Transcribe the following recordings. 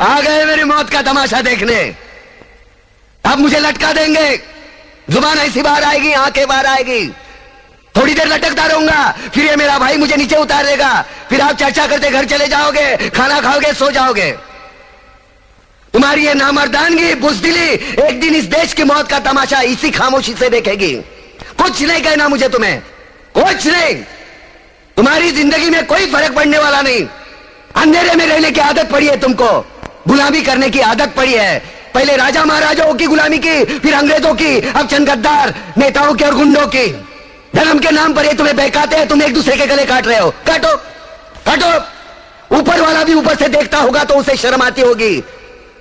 आ गए मेरी मौत का तमाशा देखने। अब मुझे लटका देंगे, जुबान ऐसी बाहर आएगी, आंखें बाहर आएगी, थोड़ी देर लटकता रहूंगा, फिर ये मेरा भाई मुझे नीचे उतार देगा, फिर आप चर्चा करते घर चले जाओगे, खाना खाओगे, सो जाओगे। तुम्हारी ये नामर्दानगी, बुज़दिली एक दिन इस देश की मौत का तमाशा इसी खामोशी से देखेगी। कुछ नहीं कहना मुझे, तुम्हें कुछ नहीं। तुम्हारी जिंदगी में कोई फर्क पड़ने वाला नहीं। अंधेरे में रहने की आदत पड़ी है तुमको, गुलामी करने की आदत पड़ी है। पहले राजा महाराजाओं की गुलामी की, फिर अंग्रेजों की, अब चंद गद्दार नेताओं की और गुंडों की। धर्म के नाम पर ये तुम्हें बहकाते हैं, तुम एक दूसरे के गले काट रहे हो। काटो काटो। ऊपर वाला भी ऊपर से देखता होगा तो उसे शर्म आती होगी,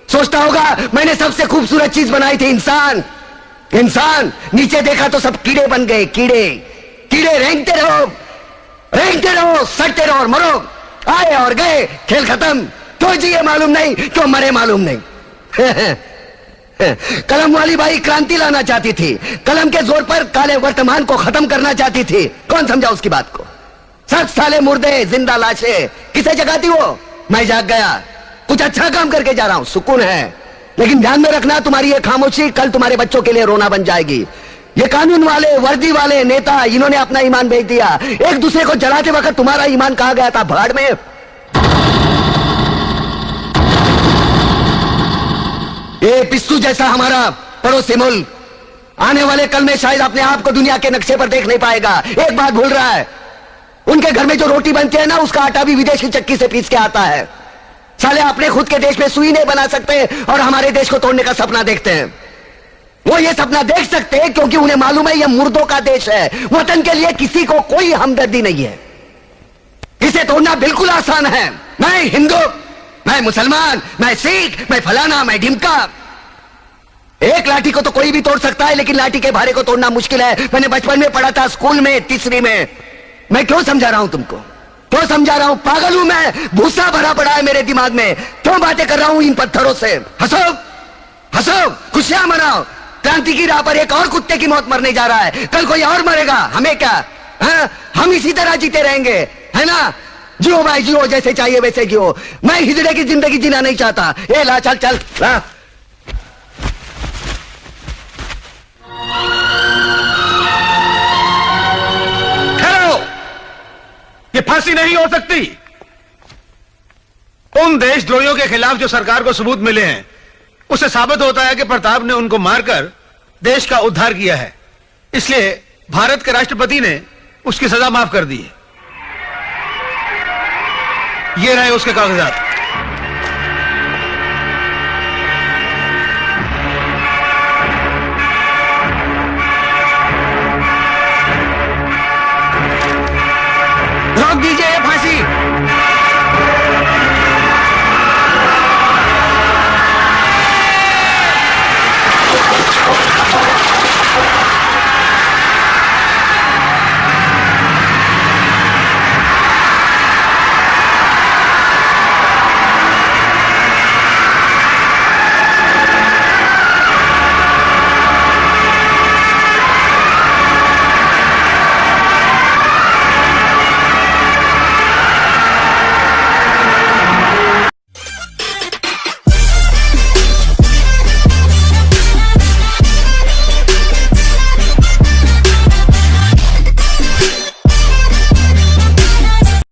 सोचता होगा मैंने सबसे खूबसूरत चीज बनाई थी, इंसान। इंसान नीचे देखा तो सब कीड़े बन गए, कीड़े कीड़े। रेंगते रहो, सटते रहो और मरो। आए और गए, खेल खत्म। क्यों जिए मालूम नहीं, क्यों मरे मालूम नहीं। कलम वाली बाई क्रांति लाना चाहती थी, कलम के जोर पर काले वर्तमान को खत्म करना चाहती थी। कौन समझा उसकी बात को? सब साले मुर्दे, जिंदा लाशें। किसे जगाती वो? मैं जाग गया, कुछ अच्छा काम करके जा रहा हूं, सुकून है। लेकिन ध्यान में रखना, तुम्हारी ये खामोशी कल तुम्हारे बच्चों के लिए रोना बन जाएगी। ये कानून वाले, वर्दी वाले नेता, इन्होंने अपना ईमान बेच दिया। एक दूसरे को जलाते वक्त तुम्हारा ईमान कहां गया था? भाड़ में। ये पिस्सू जैसा हमारा पड़ोसी मुल्क आने वाले कल में शायद अपने आप को दुनिया के नक्शे पर देख नहीं पाएगा। एक बात भूल रहा है, उनके घर में जो रोटी बनती है ना, उसका आटा भी विदेशी चक्की से पीस के आता है। साले अपने खुद के देश में सुई नहीं बना सकते और हमारे देश को तोड़ने का सपना देखते हैं। वो ये सपना देख सकते हैं क्योंकि उन्हें मालूम है ये मुर्दों का देश है। वतन के लिए किसी को कोई हमदर्दी नहीं है। इसे तोड़ना बिल्कुल आसान है। मैं हिंदू, मैं मुसलमान, मैं सिख, मैं फलाना, मैं ढिमका। एक लाठी को तो कोई भी तोड़ सकता है, लेकिन लाठी के भारे को तोड़ना मुश्किल है। मैंने बचपन में पढ़ा था, स्कूल में, तीसरी में। मैं क्यों समझा रहा हूं तुमको? क्यों समझा रहा हूं? पागल हूं मैं? भूसा भरा पड़ा है मेरे दिमाग में। क्यों बातें कर रहा हूं इन पत्थरों से? हंसो हंसो, खुशियां मनाओ। क्रांति की राह पर एक और कुत्ते की मौत मरने जा रहा है, कल कोई और मरेगा। हमें क्या? हम इसी तरह जीते रहेंगे, है ना? जियो भाई जियो, जैसे चाहिए वैसे जियो। मैं हिजड़े की जिंदगी जीना नहीं चाहता। ए ला, चल चल ला। ठहरो, ये फांसी नहीं हो सकती। उन देशद्रोहियों के खिलाफ जो सरकार को सबूत मिले हैं, उससे साबित होता है कि प्रताप ने उनको मारकर देश का उद्धार किया है। इसलिए भारत के राष्ट्रपति ने उसकी सजा माफ कर दी है। ये रहे उसके कागजात।